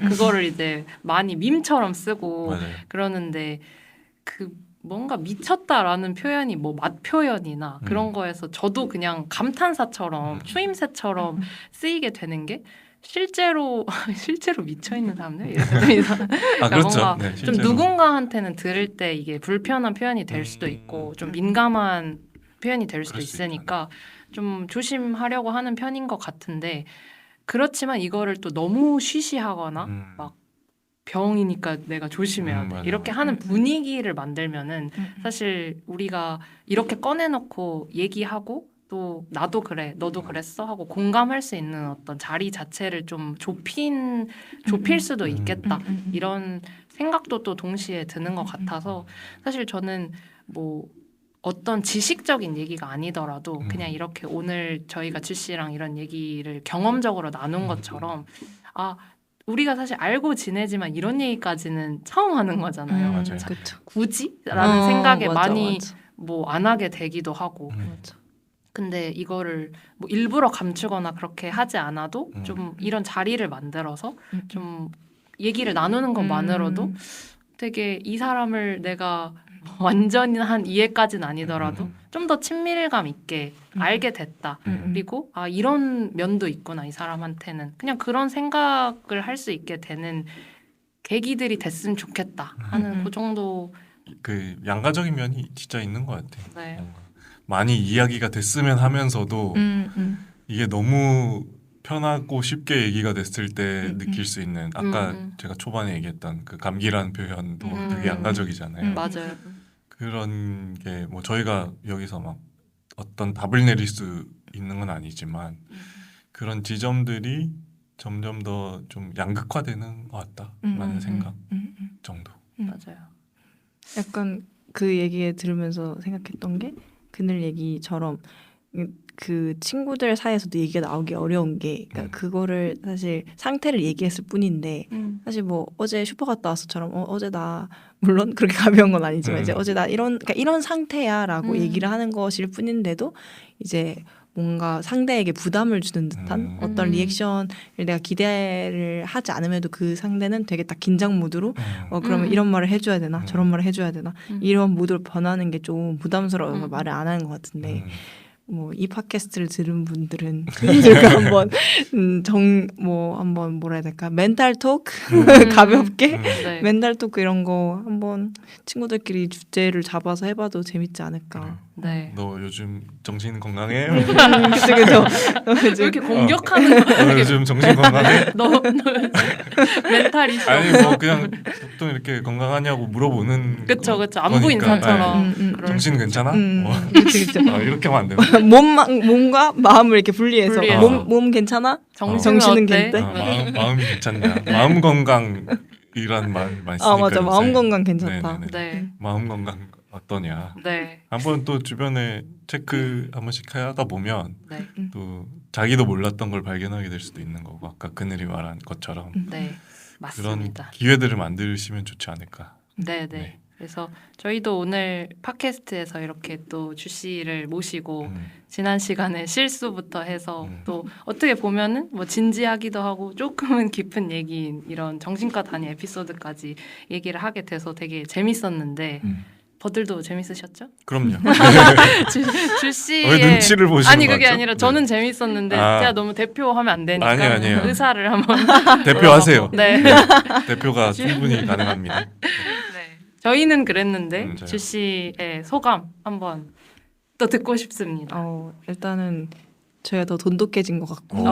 그거를 이제 많이 밈처럼 쓰고 맞아요. 그러는데 그 뭔가 미쳤다라는 표현이 뭐 맛 표현이나 그런 거에서 저도 그냥 감탄사처럼 추임새처럼 쓰이게 되는 게 실제로 미쳐 있는 사람들 이렇게 그렇죠. 뭔가 네, 좀 실제로. 누군가한테는 들을 때 이게 불편한 표현이 될 수도 있고 좀 민감한 표현이 될 수도 그럴 수 있으니까 좀 조심하려고 하는 편인 것 같은데 그렇지만 이거를 또 너무 쉬쉬하거나 막 병이니까 내가 조심해야 돼. 맞아. 이렇게 하는 분위기를 만들면은 사실 우리가 이렇게 꺼내놓고 얘기하고 또 나도 그래, 너도 그랬어 하고 공감할 수 있는 어떤 자리 자체를 좀 좁힐 수도 있겠다. 이런 생각도 또 동시에 드는 것 같아서 사실 저는 뭐 어떤 지식적인 얘기가 아니더라도 그냥 이렇게 오늘 저희가 주씨랑 이런 얘기를 경험적으로 나눈 것처럼 아 우리가 사실 알고 지내지만 이런 얘기까지는 처음 하는 거잖아요. 맞아요. 그렇죠. 굳이라는 생각에 맞아, 많이 맞아. 뭐 안 하게 되기도 하고. 맞아. 근데 이거를 뭐 일부러 감추거나 그렇게 하지 않아도 좀 이런 자리를 만들어서 좀 얘기를 나누는 것만으로도 되게 이 사람을 내가 완전한 이해까지는 아니더라도 좀 더 친밀감 있게 알게 됐다. 그리고 아 이런 면도 있구나 이 사람한테는 그냥 그런 생각을 할 수 있게 되는 계기들이 됐으면 좋겠다 하는 그 정도. 그 양가적인 면이 진짜 있는 것 같아요. 네. 뭔가 많이 이야기가 됐으면 하면서도 이게 너무 편하고 쉽게 얘기가 됐을 때 느낄 수 있는 아까 제가 초반에 얘기했던 그 감기라는 표현도 되게 양가적이잖아요. 맞아요. 그런 게 뭐 저희가 여기서 막 어떤 답을 내릴 수 있는 건 아니지만 그런 지점들이 점점 더 좀 양극화되는 것 같다라는 생각 정도. 맞아요. 약간 그 얘기 들으면서 생각했던 게 그늘 얘기처럼 그 친구들 사이에서도 얘기가 나오기 어려운 게 그러니까 그거를 사실 상태를 얘기했을 뿐인데 사실 뭐 어제 슈퍼 갔다 왔어처럼 어제 나 물론 그렇게 가벼운 건 아니지만 이제 어제 나 그러니까 이런 상태야라고 얘기를 하는 것일 뿐인데도 이제 뭔가 상대에게 부담을 주는 듯한 어떤 리액션을 내가 기대를 하지 않음에도 그 상대는 되게 딱 긴장 모드로 그러면 이런 말을 해줘야 되나 저런 말을 해줘야 되나 이런 모드로 변하는 게 좀 부담스러워서 말을 안 하는 것 같은데 뭐 이 팟캐스트를 들은 분들은 그들과 한번 한번 뭐라 해야 될까 멘탈 토크 가볍게 네. 멘탈 토크 이런 거 한번 친구들끼리 주제를 잡아서 해봐도 재밌지 않을까. 네. 너 요즘 정신 건강해? 그죠. 왜 이렇게 공격하는 거야? 너 요즘 정신 건강해? 너 멘탈 있어. 아니 뭐 그냥 보통 이렇게 건강하냐고 물어보는 그쵸. 안부 거니까. 인사처럼. 네. 정신 괜찮아? 그쵸. 이렇게 하면 안 돼요. 몸과 마음을 이렇게 분리해서 몸 괜찮아? 정신은 어때? 괜찮대? 마음이 괜찮냐? 마음 건강이란 말 많이 쓰니까. 맞아. 요새. 마음 건강 괜찮다. 네네네. 네. 마음 건강 어떠냐? 네. 한번 또 주변에 체크 한 번씩 하다 보면 네. 또 자기도 몰랐던 걸 발견하게 될 수도 있는 거고 아까 그늘이 말한 것처럼 네. 그런 맞습니다. 기회들을 만드시면 좋지 않을까. 네. 네. 그래서 저희도 오늘 팟캐스트에서 이렇게 또 주씨를 모시고 지난 시간에 실수부터 해서 또 어떻게 보면은 뭐 진지하기도 하고 조금은 깊은 얘기인 이런 정신과 단위 에피소드까지 얘기를 하게 돼서 되게 재밌었는데 버들도 재밌으셨죠? 그럼요. 주씨의 왜 눈치를 보시는 아니 그게 거죠? 아니라 저는 재밌었는데 제가 너무 대표하면 안 되니까 아니에요. 의사를 한번 대표하세요. 네. 대표가 충분히 가능합니다. 네. 저희는 그랬는데 저요. 주씨의 소감 한번 또 듣고 싶습니다. 일단은 저희가 더 돈독해진 것 같고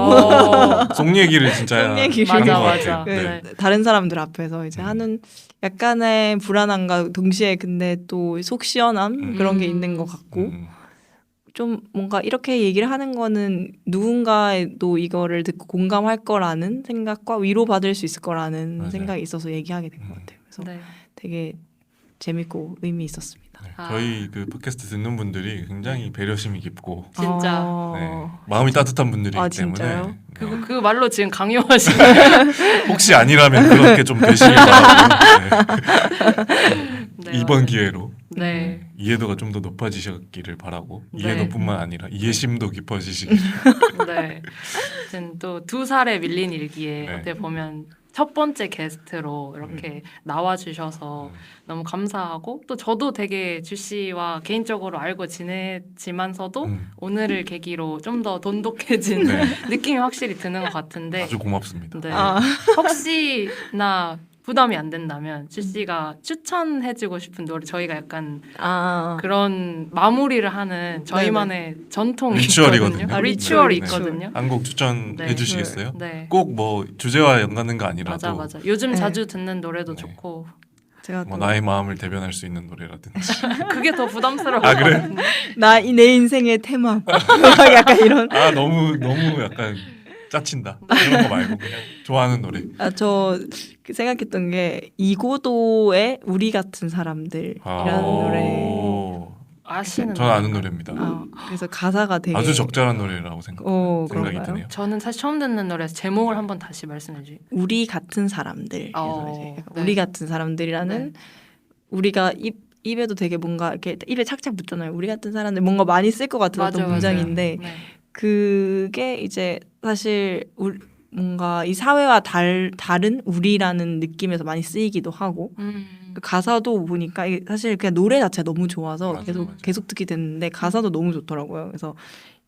속 얘기를 진짜 속 얘기를 하는 것 맞아. 같아요. 네. 다른 사람들 앞에서 이제 하는 약간의 불안함과 동시에 근데 또 속 시원함 그런 게 있는 것 같고 좀 뭔가 이렇게 얘기를 하는 거는 누군가도 이거를 듣고 공감할 거라는 생각과 위로받을 수 있을 거라는 맞아요. 생각이 있어서 얘기하게 된 것 같아요. 그래서 네. 되게 재밌고 의미 있었습니다. 네. 저희 그 팟캐스트 듣는 분들이 굉장히 배려심이 깊고 진짜. 네. 마음이 따뜻한 분들이기 때문에 진짜요? 그 말로 지금 강요하시는 혹시 아니라면 그렇게 좀 되시길 바라고 네, 이번 맞아요. 기회로 네. 이해도가 좀 더 높아지시기를 바라고 네. 이해도뿐만 아니라 이해심도 깊어지시길 네. 아무튼 또 2살에 밀린 일기에 네. 어떻게 보면 첫 번째 게스트로 이렇게 나와주셔서 너무 감사하고 또 저도 되게 주씨와 개인적으로 알고 지냈지만서도 오늘을 계기로 좀 더 돈독해진 네. 느낌이 확실히 드는 것 같은데 아주 고맙습니다. 네. 혹시나 부담이 안 된다면 주씨가 추천해주고 싶은 노래 저희가 약간 아, 그런 마무리를 하는 저희만의 전통이 리추얼이거든요. 있거든요. 아, 리추얼이 네. 있거든요. 한 곡 추천해 네. 주시겠어요? 네. 꼭 뭐 주제와 연관된 거 아니라도 맞아. 요즘 네. 자주 듣는 노래도 네. 좋고 제가 뭐 또 나의 마음을 대변할 수 있는 노래라든지. 그게 더 부담스러워. 아, 그래? 내 인생의 테마 약간 이런. 아 너무 약간 짜친다. 그런 거 말고 그냥 좋아하는 노래. 저 생각했던 게 이고도의 우리 같은 사람들이라는 노래. 아시는 저는 아는 노래인가요? 노래입니다. 그래서 가사가 되게 아주 적절한 노래라고 생각이 그런가요? 드네요. 저는 사실 처음 듣는 노래에서 제목을 한번 다시 말씀해 주세요. 우리 같은 사람들. 그래서 이제 약간 네. 우리 같은 사람들이라는 네. 우리가 입에도 되게 뭔가 이렇게 입에 착착 붙잖아요. 우리 같은 사람들 뭔가 많이 쓸 것 같은 어떤 문장인데 네. 그게 이제 사실 뭔가 이 사회와 다른 우리라는 느낌에서 많이 쓰이기도 하고 그 가사도 보니까 이게 사실 그냥 노래 자체가 너무 좋아서 맞아요. 계속 듣게 됐는데 가사도 너무 좋더라고요. 그래서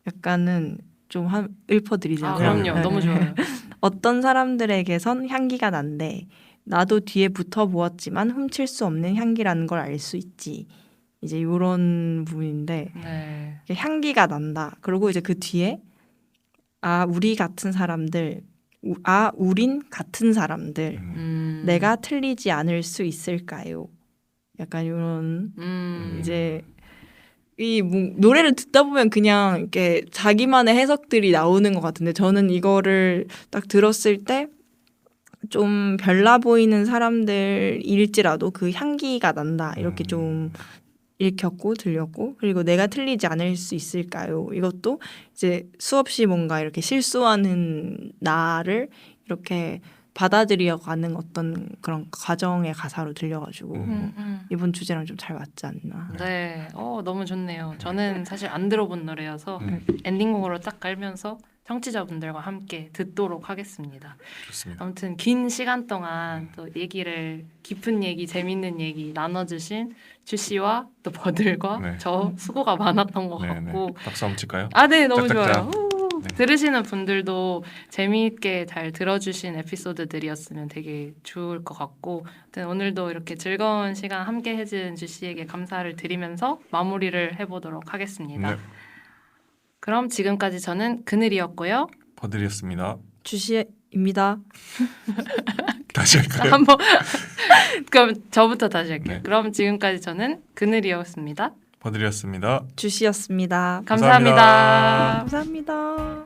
약간은 좀 읊어드리자면 그럼요. 네. 너무 좋아요. 어떤 사람들에게선 향기가 난데 나도 뒤에 붙어 보았지만 훔칠 수 없는 향기라는 걸 알 수 있지. 이제 이런 부분인데 네. 향기가 난다. 그리고 이제 그 뒤에 우리 같은 사람들, 우린 같은 사람들, 내가 틀리지 않을 수 있을까요? 약간 이런 이제 이 노래를 듣다 보면 그냥 이렇게 자기만의 해석들이 나오는 것 같은데 저는 이거를 딱 들었을 때 좀 별나 보이는 사람들일지라도 그 향기가 난다 이렇게 좀 읽혔고 들렸고 그리고 내가 틀리지 않을 수 있을까요? 이것도 이제 수없이 뭔가 이렇게 실수하는 나를 이렇게 받아들여 가는 어떤 그런 과정의 가사로 들려가지고 이번 주제랑 좀 잘 맞지 않나. 네. 너무 좋네요. 저는 사실 안 들어본 노래여서 엔딩곡으로 딱 깔면서 청취자분들과 함께 듣도록 하겠습니다. 좋습니다. 아무튼 긴 시간 동안 또 깊은 얘기, 재밌는 얘기 나눠주신 주씨와 또 버들과 네. 저 수고가 많았던 것 네네. 같고 박수 한번 칠까요? 네, 너무 짝짝짝. 좋아요. 네. 들으시는 분들도 재미있게 잘 들어주신 에피소드들이었으면 되게 좋을 것 같고 아무튼 오늘도 이렇게 즐거운 시간 함께 해준 주씨에게 감사를 드리면서 마무리를 해보도록 하겠습니다. 네. 그럼 지금까지 저는 그늘이었고요. 버들이었습니다. 주시입니다. 다시 할까요? 한번 그럼 저부터 다시 할게요. 네. 그럼 지금까지 저는 그늘이었습니다. 버들이었습니다. 주시였습니다. 감사합니다. 감사합니다.